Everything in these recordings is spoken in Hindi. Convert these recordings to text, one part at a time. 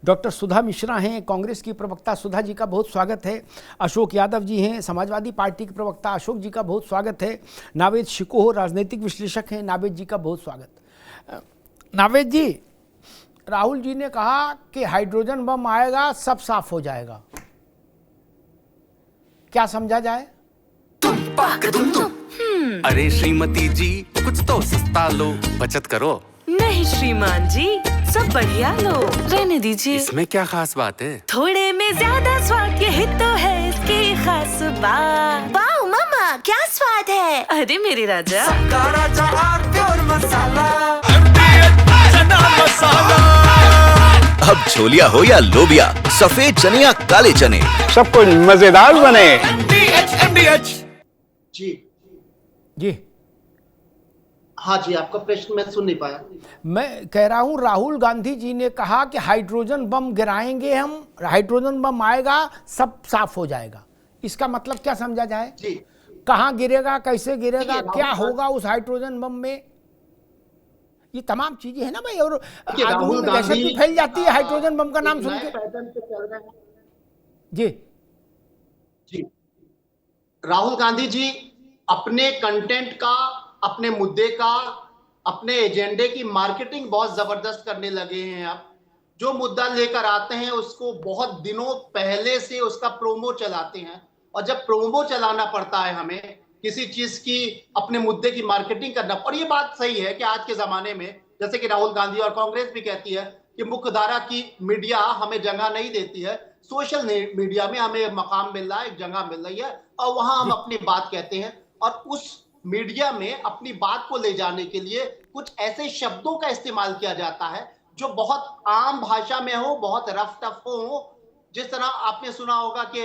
डॉक्टर सुधा मिश्रा हैं, कांग्रेस की प्रवक्ता। सुधा जी का बहुत स्वागत है। अशोक यादव जी हैं, समाजवादी पार्टी के प्रवक्ता। अशोक जी का बहुत स्वागत है। नावेद शिकोह राजनीतिक विश्लेषक हैं, नावेद जी का बहुत स्वागत। नावेद जी, राहुल जी ने कहा कि हाइड्रोजन बम आएगा सब साफ हो जाएगा, क्या समझा जाए? अरे श्रीमती जी, कुछ तो सस्ता लो, बचत करो। नहीं श्रीमान जी, सब बढ़िया लो, रहने दीजिए। इसमें क्या खास बात है? थोड़े में ज्यादा स्वाद, यही तो है इसकी खास बात। वाह मामा, क्या स्वाद है। अरे मेरे राजा, अब छोलिया हो या लोबिया, सफेद चने या काले चने, सब कुछ मजेदार बने। जी जी हाँ जी, आपका प्रश्न मैं सुन नहीं पाया। मैं कह रहा हूं, राहुल गांधी जी ने कहा कि हाइड्रोजन बम गिराएंगे हम, हाइड्रोजन बम आएगा सब साफ हो जाएगा। इसका मतलब क्या समझा जाए? जी, कहाँ गिरेगा, कैसे गिरेगा, देखिए, क्या राहुल होगा उस हाइड्रोजन बम में, ये तमाम चीजें है ना भाई। और देखिए, आदमी राहुल में दहशत भी गांधी फैल जाती है हाइड्रोजन बम का नाम एक सुन नए के। पैटर्न पे चल रहे हैं। जी जी, राहुल गांधी जी अपने कंटेंट का, अपने मुद्दे का, अपने एजेंडे की मार्केटिंग बहुत जबरदस्त करने लगे हैं। अब जो मुद्दा लेकर आते हैं उसको बहुत दिनों पहले से उसका प्रोमो चलाते हैं, और जब प्रोमो चलाना पड़ता है हमें किसी चीज की, अपने मुद्दे की मार्केटिंग करना। और ये बात सही है कि आज के जमाने में, जैसे कि राहुल गांधी और कांग्रेस भी कहती है कि मुख्यधारा की मीडिया हमें जगह नहीं देती है, सोशल मीडिया में हमें मकाम मिल रहा है, एक जगह मिल रही है, और वहां हम अपनी बात कहते हैं। और उस मीडिया में अपनी बात को ले जाने के लिए कुछ ऐसे शब्दों का इस्तेमाल किया जाता है जो बहुत आम भाषा में हो, बहुत रफ टफ हो। जिस तरह आपने सुना होगा कि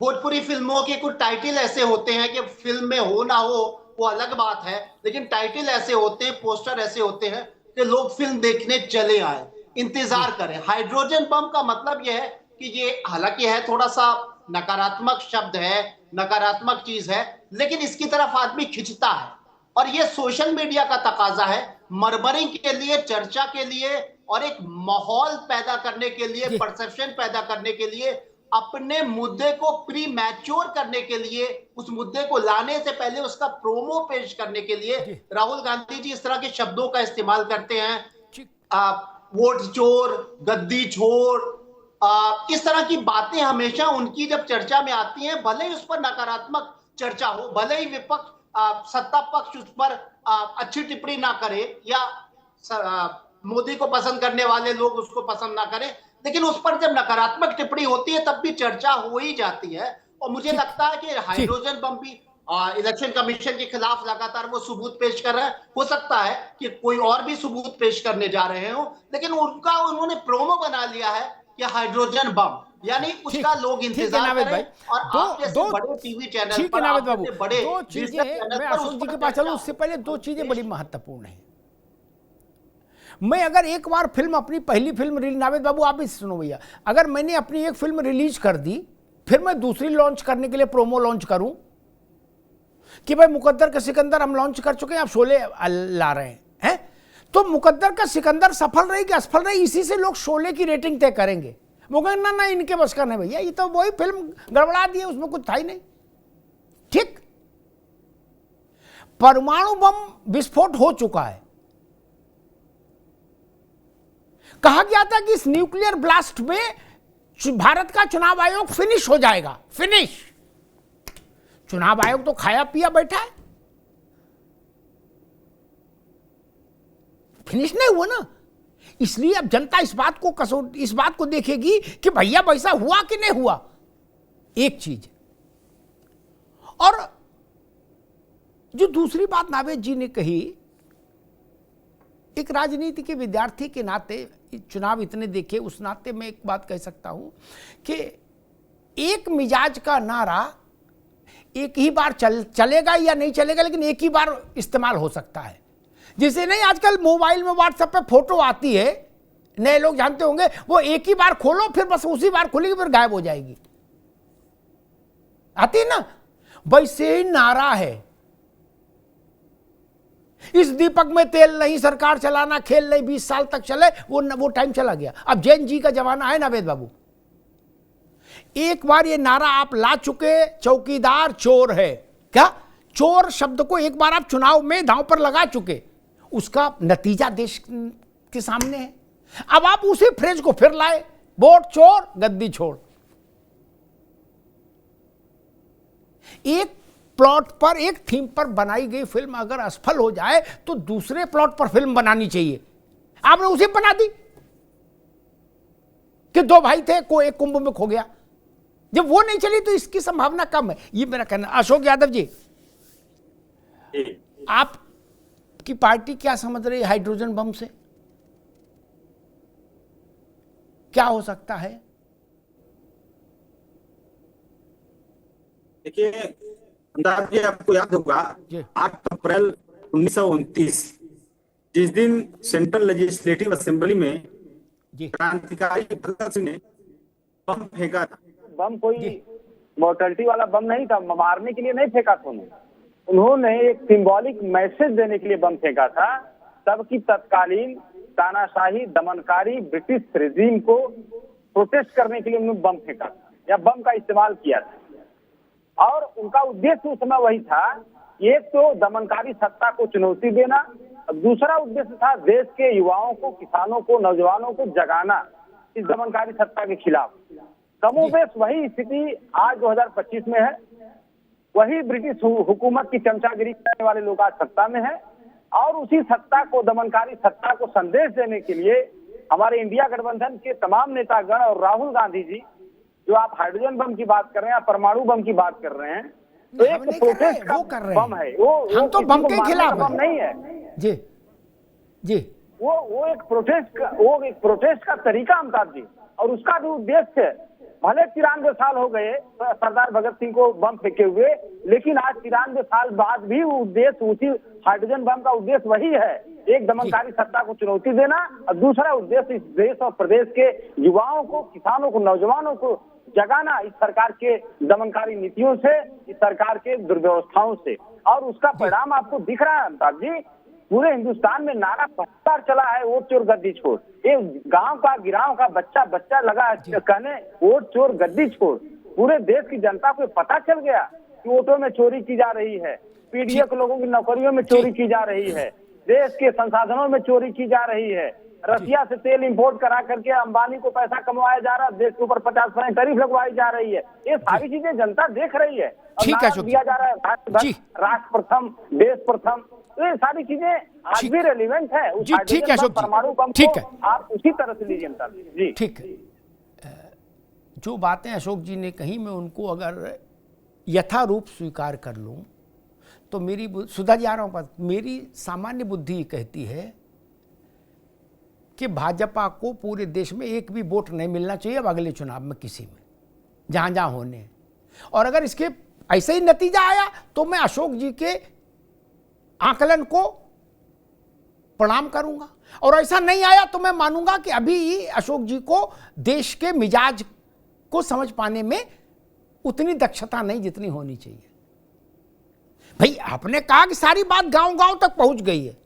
भोजपुरी फिल्मों के कुछ टाइटल ऐसे होते हैं कि फिल्म में हो ना हो वो अलग बात है, लेकिन टाइटल ऐसे होते हैं, पोस्टर ऐसे होते हैं कि लोग फिल्म देखने चले आए, इंतजार करें। हाइड्रोजन बम का मतलब यह है कि ये हालांकि है थोड़ा सा नकारात्मक शब्द है, नकारात्मक चीज है, लेकिन इसकी तरफ आदमी खिंचता है। और ये सोशल मीडिया का तकाजा है, मरमरिंग के लिए, चर्चा के लिए, और एक माहौल पैदा करने के लिए, परसेप्शन पैदा करने के लिए, अपने मुद्दे को प्री मैच्योर करने के लिए, उस मुद्दे को लाने से पहले उसका प्रोमो पेश करने के लिए राहुल गांधी जी इस तरह के शब्दों का इस्तेमाल करते हैं। वोट चोर, गद्दी छोड़, इस तरह की बातें हमेशा उनकी जब चर्चा में आती हैं, भले ही उस पर नकारात्मक चर्चा हो, भले ही विपक्ष, सत्ता पक्ष उस पर अच्छी टिप्पणी ना करे, या मोदी को पसंद करने वाले लोग उसको पसंद ना करें, लेकिन उस पर जब नकारात्मक टिप्पणी होती है तब भी चर्चा हो ही जाती है। और मुझे लगता है कि हाइड्रोजन बम भी इलेक्शन कमीशन के खिलाफ लगातार वो सबूत पेश कर रहा है। हो सकता है कि कोई और भी सबूत पेश करने जा रहे हो, लेकिन उन्होंने प्रोमो बना लिया है कि हाइड्रोजन बम, यानी उसका लोग इंतजार करें। और आप जैसे बड़े टीवी चैनल ठीक है पर, नावेद आप बाबू, जैसे बड़े दो चीजें, मैं अशोक जी के पास चलूं उससे पहले दो चीजें बड़ी महत्वपूर्ण हैं। मैं अगर एक बार फिल्म, अपनी पहली फिल्म रिलीज, नावेद बाबू आप भी सुनो भैया, अगर मैंने अपनी एक फिल्म रिलीज कर दी, फिर मैं दूसरी लॉन्च करने के लिए प्रोमो लॉन्च करूं कि भाई मुकद्दर का सिकंदर हम लॉन्च कर चुके हैं, आप शोले ला रहे हैं, तो मुकद्दर का सिकंदर सफल रही कि असफल रही, इसी से लोग शोले की रेटिंग तय करेंगे। वो कहेंगे ना इनके बस का नहीं भैया, ये तो वही फिल्म गड़बड़ा दी है, उसमें कुछ था ही नहीं। ठीक, परमाणु बम विस्फोट हो चुका है। कहा गया था कि इस न्यूक्लियर ब्लास्ट में भारत का चुनाव आयोग फिनिश हो जाएगा। फिनिश, चुनाव आयोग तो खाया पिया बैठा है, फिनिश नहीं हुआ ना। इसलिए अब जनता इस बात को देखेगी कि भैया वैसा हुआ कि नहीं हुआ, एक चीज। और जो दूसरी बात नावेद जी ने कही, एक राजनीति के विद्यार्थी के नाते, चुनाव इतने देखे उस नाते मैं एक बात कह सकता हूं कि एक मिजाज का नारा एक ही बार चलेगा या नहीं चलेगा, लेकिन एक ही बार इस्तेमाल हो सकता है। जैसे नहीं आजकल मोबाइल में व्हाट्सएप पे फोटो आती है, नए लोग जानते होंगे, वो एक ही बार खोलो फिर बस उसी बार खुलेगी फिर गायब हो जाएगी, आती है ना। वैसे ही नारा है, इस दीपक में तेल नहीं, सरकार चलाना खेल नहीं, 20 साल तक चले, वो टाइम चला गया। अब जैन जी का जमाना है नावेद बाबू। एक बार ये नारा आप ला चुके, चौकीदार चोर है। क्या चोर शब्द को एक बार आप चुनाव में दांव पर लगा चुके, उसका नतीजा देश के सामने है। अब आप उसी फ्रेज को फिर लाए, वोट चोर गद्दी छोड़। एक प्लॉट पर, एक थीम पर बनाई गई फिल्म अगर असफल हो जाए तो दूसरे प्लॉट पर फिल्म बनानी चाहिए। आपने उसे बना दी कि दो भाई थे, कोई एक कुंभ में खो गया। जब वो नहीं चली तो इसकी संभावना कम है, ये मेरा कहना। अशोक यादव जी, आपकी पार्टी क्या समझ रही है हाइड्रोजन बम से? क्या हो सकता है? देखिए अंदाज ये आपको याद होगा, 8 अप्रैल 1929 जिस दिन सेंट्रल लेजिस्लेटिव असेंबली में क्रांतिकारी भगत सिंह ने बम फेंका था। बम कोई मोर्टलिटी वाला बम नहीं था, मारने के लिए नहीं फेंका था उन्होंने एक सिंबॉलिक मैसेज देने के लिए बम फेंका था। तब की तत्कालीन तानाशाही दमनकारी ब्रिटिश रेजिम को प्रोटेस्ट करने के लिए उन्होंने बम फेंका था या बम का इस्तेमाल किया था। और उनका उद्देश्य उस समय वही था, एक तो दमनकारी सत्ता को चुनौती देना, दूसरा उद्देश्य था देश के युवाओं को, किसानों को, नौजवानों को जगाना इस दमनकारी सत्ता के खिलाफ। कमोबेश वही स्थिति आज 2025 में है। वही ब्रिटिश हुकूमत की चमचागिरी करने वाले लोग आज सत्ता में हैं और उसी सत्ता को, दमनकारी सत्ता को संदेश देने के लिए हमारे इंडिया गठबंधन के तमाम नेतागण और राहुल गांधी जी, जो आप हाइड्रोजन बम की बात कर रहे हैं, परमाणु बम की बात कर रहे हैं, तो एक प्रोटेस्ट का बम है वो। हम तो बम के खिलाफ बम नहीं है जी जी। वो एक प्रोटेस्ट का तरीका अमिताभ जी, और उसका भी उद्देश्य, भले 93 साल हो गए सरदार भगत सिंह को बम फेंके हुए, लेकिन आज 93 साल बाद भी उद्देश्य उसी हाइड्रोजन बम का उद्देश्य वही है, एक दमनकारी सत्ता को चुनौती देना, और दूसरा उद्देश्य इस देश और प्रदेश के युवाओं को, किसानों को, नौजवानों को जगाना इस सरकार के दमनकारी नीतियों से, इस सरकार के दुर्व्यवस्थाओं से। और उसका परिणाम आपको दिख रहा है अमिताभ जी। पूरे हिंदुस्तान में नारा पत्थर चला है, वोट चोर गद्दी छोड़। ये गांव का, गिराव का बच्चा लगा है कहने वोट चोर गद्दी छोड़। पूरे देश की जनता को पता चल गया कि वोटों में चोरी की जा रही है, पीडीए के लोगों की नौकरियों में चोरी की जा रही है, देश के संसाधनों में चोरी की जा रही है, रसिया से तेल इंपोर्ट करा करके अंबानी को पैसा कमवाया जा रहा है, देश के ऊपर 50% टैरिफ लगवाई जा रही है। ये सारी चीजें जनता देख रही है। ठीक है, दिया जा रहा है राष्ट्र प्रथम, देश प्रथम, तो ये सारी चीजें आज भी रेलिवेंट है। जी ठीक है अशोक परमाणु बम ठीक है, आप उसी तरह से लीजिए जी। ठीक है। जो बातें अशोक जी ने कही, मैं उनको अगर यथारूप स्वीकार कर लूं तो मेरी सुधा जी आ रहा हूं, मेरी सामान्य बुद्धि कहती है कि भाजपा को पूरे देश में एक भी वोट नहीं मिलना चाहिए अब अगले चुनाव में किसी में, जहां जहां होने। और अगर इसके ऐसे ही नतीजा आया तो मैं अशोक जी के आकलन को प्रणाम करूंगा, और ऐसा नहीं आया तो मैं मानूंगा कि अभी अशोक जी को देश के मिजाज को समझ पाने में उतनी दक्षता नहीं जितनी होनी चाहिए। भाई आपने कहा कि सारी बात गांव गांव तक पहुंच गई है,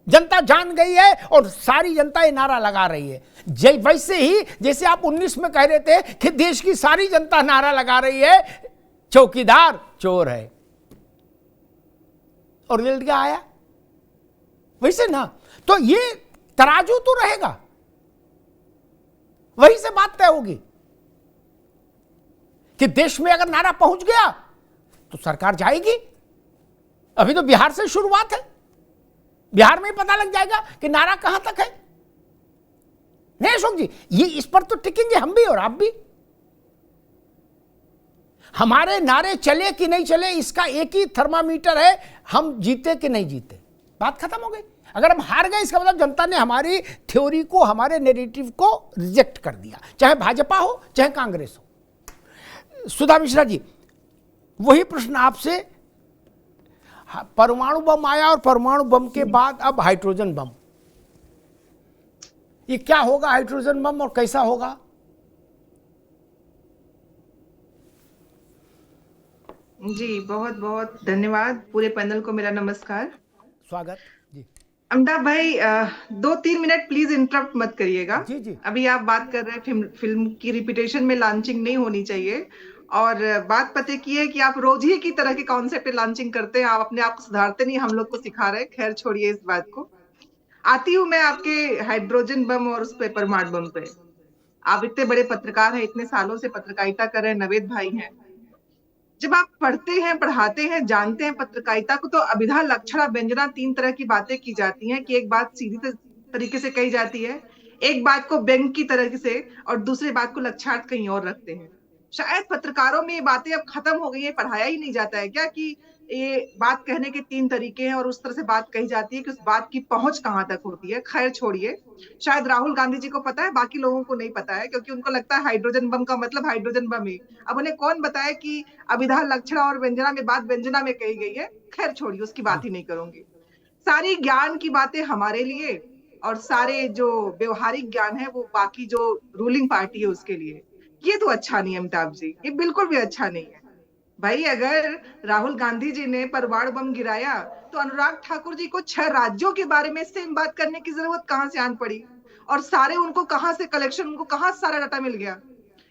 जनता जान गई है और सारी जनता ये नारा लगा रही है। वैसे ही जैसे आप 19 में कह रहे थे कि देश की सारी जनता नारा लगा रही है चौकीदार चोर है, और रिजल्ट क्या आया? वैसे ना, तो ये तराजू तो रहेगा, वहीं से बात तय होगी कि देश में अगर नारा पहुंच गया तो सरकार जाएगी। अभी तो बिहार से शुरुआत है, बिहार में ही पता लग जाएगा कि नारा कहां तक है। नहीं अशोक जी, ये इस पर तो टिकेंगे हम भी और आप भी। हमारे नारे चले कि नहीं चले इसका एक ही थर्मामीटर है, हम जीते कि नहीं जीते, बात खत्म हो गई। अगर हम हार गए इसका मतलब जनता ने हमारी थ्योरी को, हमारे नैरेटिव को रिजेक्ट कर दिया, चाहे भाजपा हो चाहे कांग्रेस हो। सुधा मिश्रा जी, वही प्रश्न आपसे, परमाणु बम आया और परमाणु बम के बाद अब हाइड्रोजन बम, ये क्या होगा हाइड्रोजन बम और कैसा होगा? जी बहुत बहुत धन्यवाद। पूरे पैनल को मेरा नमस्कार, स्वागत अमिताभ भाई 2-3 मिनट प्लीज इंटरप्ट मत करिएगा। जी, जी। अभी आप बात कर रहे हैं फिल्म की रिपीटेशन में लॉन्चिंग नहीं होनी चाहिए, और बात पते की है कि आप रोज ही की तरह के कॉन्सेप्ट लॉन्चिंग करते हैं, आप अपने आप को सुधारते नहीं, हम लोग को सिखा रहे हैं। खैर छोड़िए इस बात को। आती हूँ मैं आपके हाइड्रोजन बम और उस पे परमाणु बम पे। आप इतने बड़े पत्रकार हैं, इतने सालों से पत्रकारिता कर रहे हैं, नवेद भाई हैं। जब आप पढ़ते हैं, पढ़ाते हैं, जानते हैं पत्रकारिता को, तो अभिधा लक्षणा व्यंजना 3 तरह की बातें की जाती हैं कि एक बात सीधी तरीके से कही जाती है, एक बात को व्यंग की तरह से, और दूसरी बात को लक्षणार्थ कहीं और रखते हैं। शायद पत्रकारों में ये बातें अब खत्म हो गई है, पढ़ाया ही नहीं जाता है क्या कि ये बात कहने के 3 तरीके हैं और उस तरह से बात कही जाती है कि उस बात की पहुंच कहाँ तक होती है। खैर छोड़िए, शायद राहुल गांधी जी को पता है, बाकी लोगों को नहीं पता है, क्योंकि उनको लगता है हाइड्रोजन बम का मतलब हाइड्रोजन बम ही। अब उन्हें कौन बताए कि अभिधा लक्षणा और व्यंजना में बात व्यंजना में कही गई है। खैर छोड़िए, उसकी बात ही नहीं करूंगी। सारी ज्ञान की बातें हमारे लिए, और सारे जो व्यवहारिक ज्ञान है वो बाकी जो रूलिंग पार्टी है उसके लिए। ये तो अच्छा नहीं है अमिताभ जी, ये बिल्कुल भी अच्छा नहीं है भाई। अगर राहुल गांधी जी ने परमाणु बम गिराया तो अनुराग ठाकुर जी को 6 राज्यों के बारे में सेम बात करने की जरूरत कहां से आन पड़ी, और सारे उनको कहां से कलेक्शन, उनको कहां सारा डाटा मिल गया।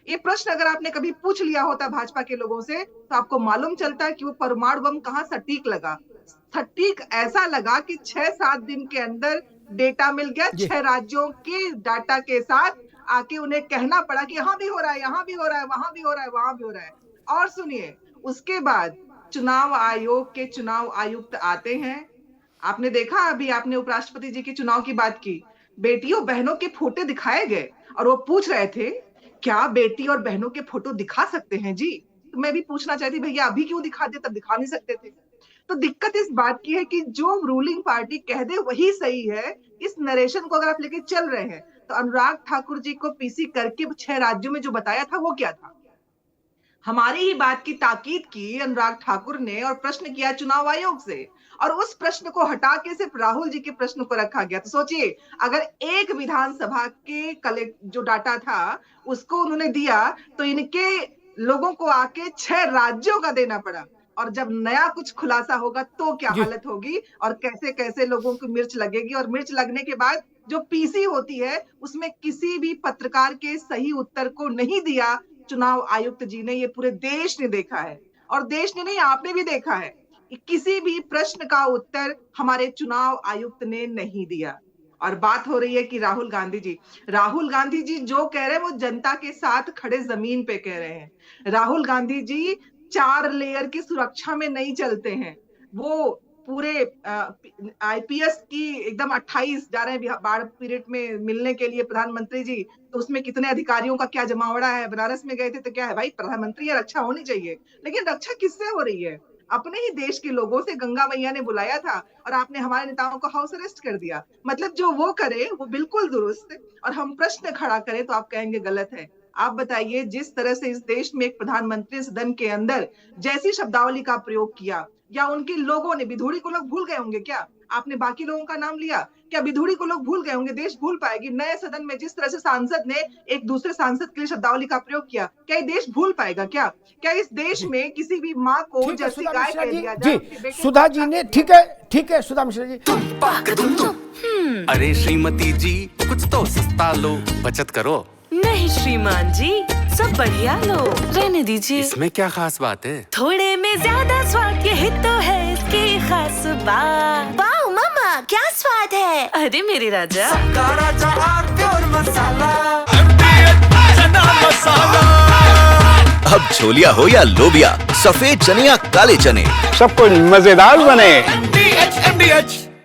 ये प्रश्न अगर आपने कभी पूछ लिया होता भाजपा के लोगों से, तो आपको मालूम चलता है कि वो परमाणु बम कहां सटीक लगा। सटीक ऐसा लगा कि 6-7 दिन के अंदर डेटा मिल गया, 6 राज्यों के डाटा के साथ आके उन्हें कहना पड़ा कि यहाँ भी हो रहा है, यहाँ भी हो रहा है, वहां भी हो रहा है, वहां भी हो रहा है। और सुनिए, उसके बाद चुनाव आयोग के चुनाव आयुक्त आते हैं। आपने देखा, अभी आपने उपराष्ट्रपति जी के चुनाव की बात की, बेटियों बहनों के फोटो दिखाए गए और वो पूछ रहे थे क्या बेटी और बहनों के फोटो दिखा सकते हैं जी। तो मैं भी पूछना चाहती, भैया अभी क्यों दिखा दे, तब दिखा नहीं सकते थे। तो दिक्कत इस बात की है कि जो रूलिंग पार्टी कह दे वही सही है। इस नरेशन को अगर आप लेके चल रहे हैं, तो अनुराग ठाकुर जी को पीसी करके 6 राज्यों में जो बताया था वो क्या था। हमारी ही बात की ताकीद की अनुराग ठाकुर ने और प्रश्न किया चुनाव आयोग से, और उस प्रश्न को हटा के सिर्फ राहुल जी के प्रश्न को रखा गया। तो सोचिए, अगर एक विधानसभा के जो डाटा था उसको उन्होंने दिया, तो इनके लोगों को आके 6 राज्यों का देना पड़ा। और जब नया कुछ खुलासा होगा तो क्या हालत होगी, और कैसे कैसे लोगों को मिर्च लगेगी। और मिर्च लगने के बाद जो पीसी होती है उसमें किसी भी पत्रकार के सही उत्तर को नहीं दिया चुनाव आयुक्त जी ने। ये पूरे देश ने देखा है, और देश ने नहीं, आपने भी देखा है कि किसी भी प्रश्न का उत्तर हमारे चुनाव आयुक्त ने नहीं दिया। और बात हो रही है कि राहुल गांधी जी जो कह रहे हैं वो जनता के साथ खड़े जमीन पे कह रहे हैं। राहुल गांधी जी 4 लेयर की सुरक्षा में नहीं चलते हैं। वो पूरे आईपीएस की एकदम 28 जा रहे हैं बाढ़ पीरियड में मिलने के लिए प्रधानमंत्री जी, तो उसमें कितने अधिकारियों का क्या जमावड़ा है। बनारस में गए थे तो क्या है भाई, प्रधानमंत्री है, रक्षा होनी चाहिए, लेकिन रक्षा किससे हो रही है? अपने ही देश के लोगों से। गंगा मैया ने बुलाया था और आपने हमारे नेताओं को हाउस अरेस्ट कर दिया। मतलब जो वो करे वो बिल्कुल दुरुस्त, और हम प्रश्न खड़ा करें तो आप कहेंगे गलत है। आप बताइए, जिस तरह से इस देश में एक प्रधानमंत्री सदन के अंदर जैसी शब्दावली का प्रयोग किया, या उनके लोगों ने, विधुड़ी को लोग भूल गए होंगे क्या? आपने बाकी लोगों का नाम लिया, क्या विधुड़ी को लोग भूल गए होंगे? देश भूल पाएगी? नए सदन में जिस तरह से सांसद ने एक दूसरे सांसद के लिए शब्दावली का प्रयोग किया, क्या ये देश भूल पाएगा क्या? क्या इस देश में किसी भी माँ को जैसी गाय कह दिया जाए? सुधा जी ने, ठीक है सुधा मिश्रा जी। अरे श्रीमती जी, कुछ तो सस्ता लो, बचत करो। नहीं श्रीमान जी, सब बढ़िया लो, रहने दीजिए। इसमें क्या खास बात है? थोड़े में ज्यादा स्वाद, यही तो है इसकी खास बात। वाह मामा, क्या स्वाद है। अरे मेरे राजा, अब छोलिया हो या लोबिया, सफेद चने या काले चने, सब कुछ मजेदार बने।